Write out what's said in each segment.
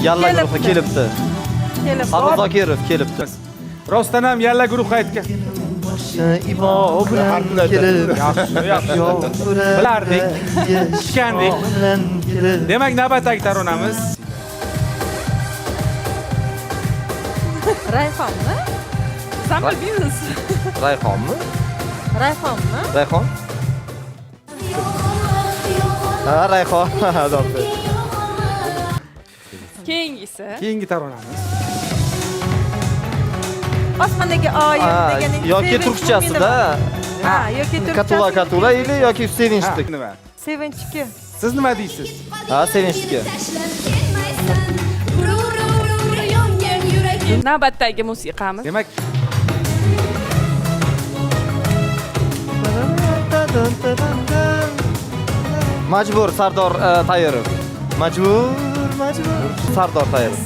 Yalla guruhi kelibdi. Hamid Zokirov kelibdi. Rostdan ham Yalla guruhi aytgan. Ibo bilan kelib. Yaxshi. Bilardik. Ishkandik. Demak, navbatdagi taronamiz Rayhonmi? Sen bilmaysiz. Rayhonmi? Rayhonmi? Rayhon? Ha, Rayhon. Zopi. keyingi taronamiz. Osmondagi oyim deganing. Yoki turkchasida. Ha, yoki Katula turkchasi. или yoki sevinchli. Nima? Sevinchki. Siz nima deysiz? Ha, sevinchli. Navbatdagi musiqamiz. Demak, Majbur Sardor Tayirov. Majbur Sardor Tayirov.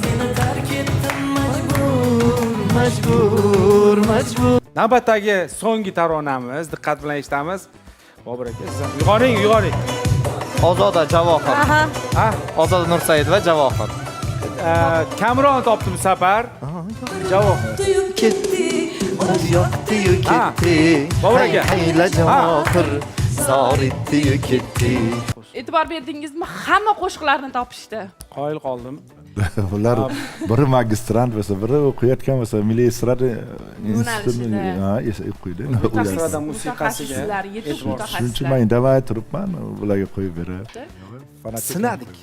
Majbur. navbatdagi so'nggi taronamiz, diqqat bilan eshitamiz. Bobur aka, siz ham yugoring. Ozoda Javohir. Aha. Ha, Ozoda Nursaidova Javohir. Kamron topdi bu safar. Javob. Ketdi, yoqdi-yu ketdi. Bobur aka. Hayla Javohir, zoritdi-yu ketdi. E'tibor berdingizmi? Hamma qo'shiqlarni topishdi. Qoyil qoldim. Ular biri magistrant bo'lsa, biri o'qiyotgan bo'lsa, Milliy estrada institutida o'qiydi. Estrada musiqasiga Mutaxassislar, yetuk Shuning uchun mutaxassislar. men indamay turibman, ularga qo'yib beray. sinadik.